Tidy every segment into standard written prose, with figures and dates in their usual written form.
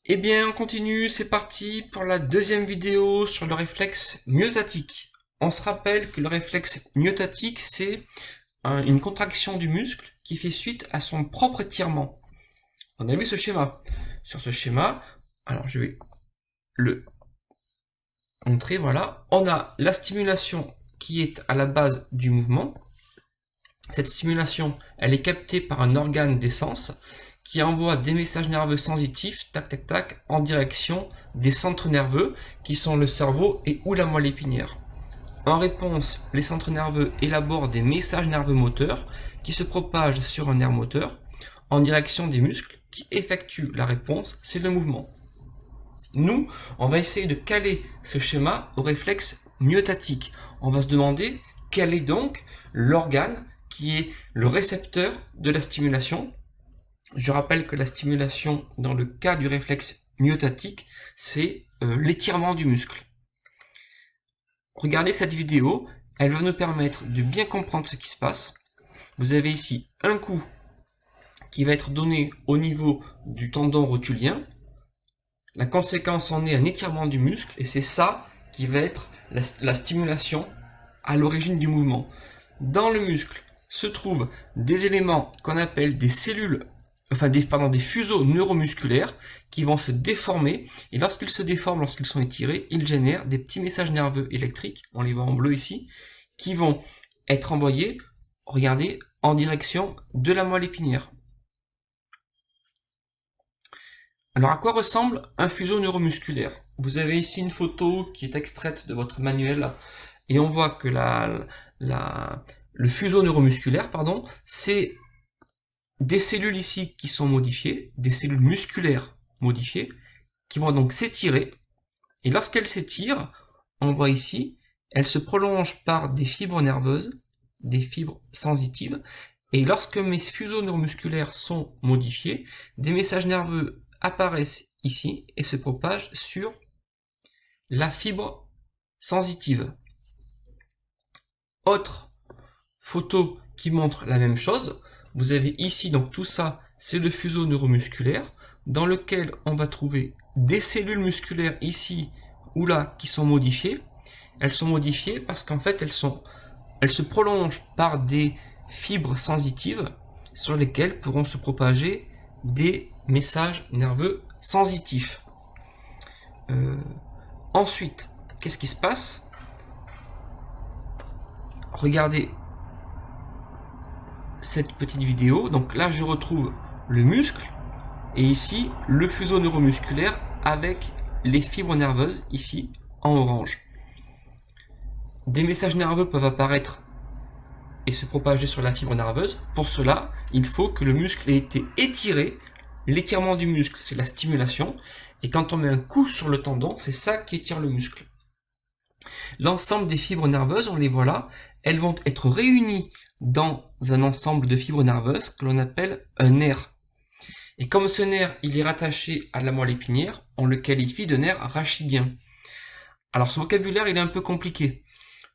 Eh bien, on continue, c'est parti pour la deuxième vidéo sur le réflexe myotatique. On se rappelle que le réflexe myotatique, c'est une contraction du muscle qui fait suite à son propre étirement. On a vu ce schéma. Sur ce schéma, alors je vais le montrer, voilà. On a la stimulation qui est à la base du mouvement. Cette stimulation, elle est captée par un organe des sens qui envoie des messages nerveux sensitifs, tac tac tac, en direction des centres nerveux qui sont le cerveau et ou la moelle épinière. En réponse, les centres nerveux élaborent des messages nerveux moteurs qui se propagent sur un nerf moteur en direction des muscles qui effectuent la réponse, c'est le mouvement. Nous, on va essayer de caler ce schéma au réflexe myotatique. On va se demander quel est donc l'organe qui est le récepteur de la stimulation. Je rappelle que la stimulation dans le cas du réflexe myotatique, c'est l'étirement du muscle. Regardez cette vidéo, elle va nous permettre de bien comprendre ce qui se passe. Vous avez ici un coup qui va être donné au niveau du tendon rotulien. La conséquence en est un étirement du muscle et c'est ça qui va être la stimulation à l'origine du mouvement. Dans le muscle se trouvent des éléments qu'on appelle des cellules, des fuseaux neuromusculaires qui vont se déformer et lorsqu'ils se déforment, lorsqu'ils sont étirés, ils génèrent des petits messages nerveux électriques, on les voit en bleu ici, qui vont être envoyés, regardez, en direction de la moelle épinière. Alors à quoi ressemble un fuseau neuromusculaire? Vous avez ici une photo qui est extraite de votre manuel et on voit que le fuseau neuromusculaire, c'est des cellules ici qui sont modifiées, des cellules musculaires modifiées, qui vont donc s'étirer. Et lorsqu'elles s'étirent, on voit ici, elles se prolongent par des fibres nerveuses, des fibres sensitives. Et lorsque mes fuseaux neuromusculaires sont modifiés, des messages nerveux apparaissent ici et se propagent sur la fibre sensitive. Autre photo qui montre la même chose, vous avez ici, donc tout ça, c'est le fuseau neuromusculaire, dans lequel on va trouver des cellules musculaires ici ou là qui sont modifiées. Elles sont modifiées parce qu'en fait, elles se prolongent par des fibres sensitives sur lesquelles pourront se propager des messages nerveux sensitifs. Ensuite, qu'est-ce qui se passe? Regardez cette petite vidéo. Donc là, je retrouve le muscle et ici, le fuseau neuromusculaire avec les fibres nerveuses ici en orange. Des messages nerveux peuvent apparaître et se propager sur la fibre nerveuse. Pour cela, il faut que le muscle ait été étiré. L'étirement du muscle, c'est la stimulation. Et quand on met un coup sur le tendon, c'est ça qui étire le muscle. L'ensemble des fibres nerveuses, on les voit là, elles vont être réunies dans un ensemble de fibres nerveuses que l'on appelle un nerf. Et comme ce nerf, il est rattaché à la moelle épinière, on le qualifie de nerf rachidien. Alors ce vocabulaire, il est un peu compliqué.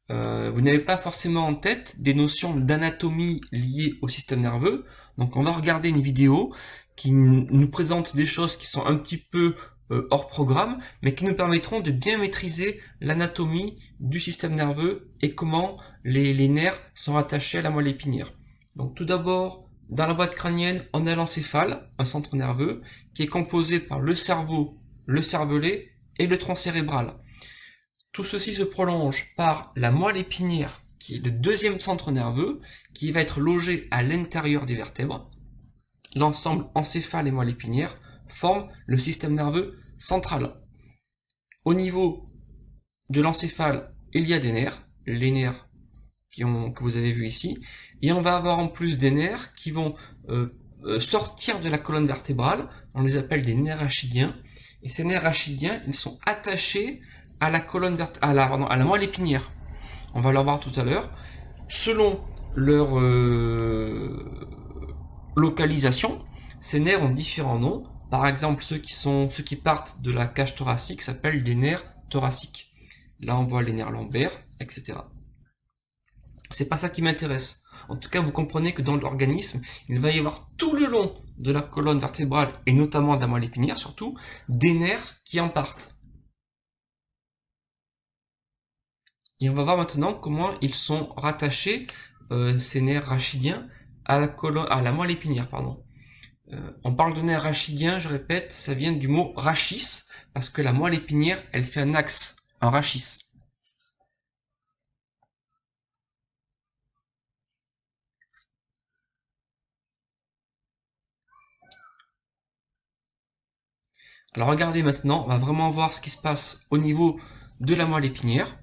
Vous n'avez pas forcément en tête des notions d'anatomie liées au système nerveux. Donc on va regarder une vidéo qui nous présente des choses qui sont un petit peu hors programme, mais qui nous permettront de bien maîtriser l'anatomie du système nerveux et comment les nerfs sont rattachés à la moelle épinière. Donc tout d'abord, dans la boîte crânienne, on a l'encéphale, un centre nerveux, qui est composé par le cerveau, le cervelet et le tronc cérébral. Tout ceci se prolonge par la moelle épinière, qui est le deuxième centre nerveux, qui va être logé à l'intérieur des vertèbres. L'ensemble encéphale et moelle épinière forment le système nerveux central. Au niveau de l'encéphale, il y a des nerfs, les nerfs que vous avez vus ici, et on va avoir en plus des nerfs qui vont sortir de la colonne vertébrale, on les appelle des nerfs rachidiens, et ces nerfs rachidiens, ils sont attachés à la colonne à la moelle épinière. On va le voir tout à l'heure. Selon leur localisation, ces nerfs ont différents noms. Par exemple, ceux qui partent de la cage thoracique s'appellent des nerfs thoraciques. Là, on voit les nerfs lombaires, etc. C'est pas ça qui m'intéresse. En tout cas, vous comprenez que dans l'organisme, il va y avoir tout le long de la colonne vertébrale, et notamment de la moelle épinière surtout, des nerfs qui en partent. Et on va voir maintenant comment ils sont rattachés, ces nerfs rachidiens, à la moelle épinière, pardon. On parle de nerfs rachidiens, je répète, ça vient du mot rachis, parce que la moelle épinière, elle fait un axe, un rachis. Alors regardez maintenant, on va vraiment voir ce qui se passe au niveau de la moelle épinière.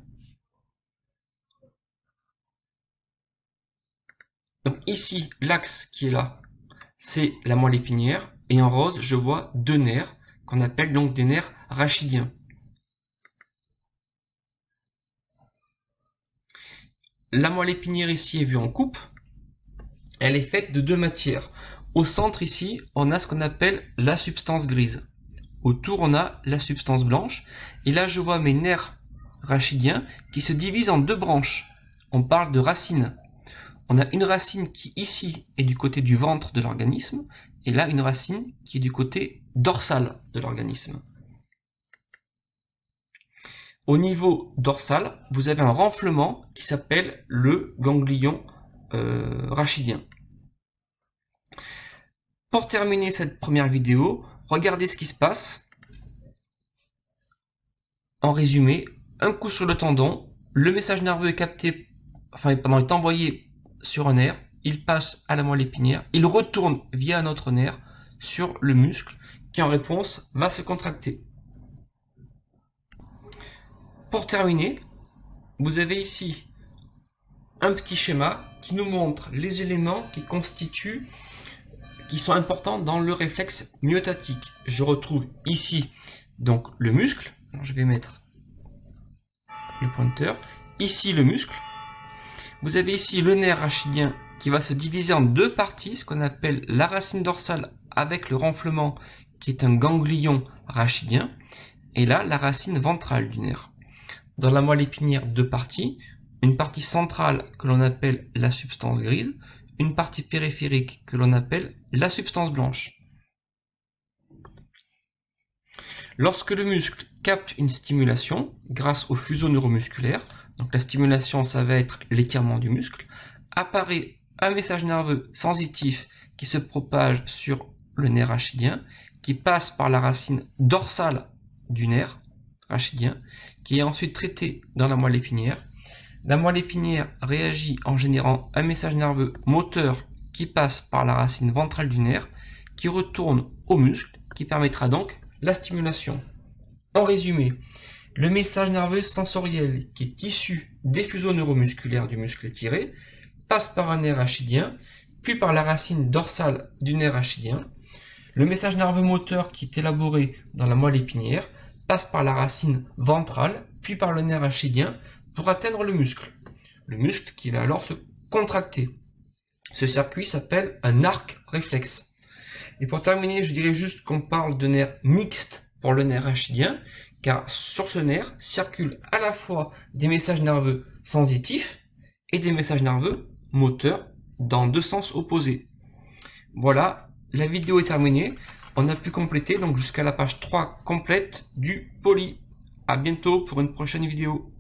Donc ici, l'axe qui est là, c'est la moelle épinière, et en rose, je vois deux nerfs, qu'on appelle donc des nerfs rachidiens. La moelle épinière ici est vue en coupe, elle est faite de deux matières. Au centre ici, on a ce qu'on appelle la substance grise. Autour, on a la substance blanche, et là je vois mes nerfs rachidiens qui se divisent en deux branches. On parle de racines. On a une racine qui ici est du côté du ventre de l'organisme, et là une racine qui est du côté dorsal de l'organisme. Au niveau dorsal, vous avez un renflement qui s'appelle le ganglion rachidien. Pour terminer cette première vidéo, regardez ce qui se passe. En résumé, un coup sur le tendon, le message nerveux est capté, est envoyé sur un nerf, il passe à la moelle épinière, il retourne via un autre nerf sur le muscle qui en réponse va se contracter. Pour terminer, vous avez ici un petit schéma qui nous montre les éléments qui sont importants dans le réflexe myotatique. Je retrouve ici donc le muscle, je vais mettre le pointeur, ici le muscle. Vous avez ici le nerf rachidien qui va se diviser en deux parties, ce qu'on appelle la racine dorsale avec le renflement qui est un ganglion rachidien, et là la racine ventrale du nerf. Dans la moelle épinière, deux parties, une partie centrale que l'on appelle la substance grise, une partie périphérique que l'on appelle la substance blanche. Lorsque le muscle capte une stimulation grâce au fuseau neuromusculaire, donc la stimulation ça va être l'étirement du muscle, apparaît un message nerveux sensitif qui se propage sur le nerf rachidien, qui passe par la racine dorsale du nerf rachidien, qui est ensuite traité dans la moelle épinière. La moelle épinière réagit en générant un message nerveux moteur qui passe par la racine ventrale du nerf, qui retourne au muscle, qui permettra donc la stimulation. En résumé, le message nerveux sensoriel qui est issu des fuseaux neuromusculaires du muscle étiré passe par un nerf rachidien, puis par la racine dorsale du nerf rachidien. Le message nerveux moteur qui est élaboré dans la moelle épinière passe par la racine ventrale, puis par le nerf rachidien pour atteindre le muscle. Le muscle qui va alors se contracter. Ce circuit s'appelle un arc réflexe. Et pour terminer, je dirais juste qu'on parle de nerf mixte pour le nerf rachidien, car sur ce nerf circulent à la fois des messages nerveux sensitifs et des messages nerveux moteurs dans deux sens opposés. Voilà, la vidéo est terminée. On a pu compléter donc jusqu'à la page 3 complète du poly. À bientôt pour une prochaine vidéo.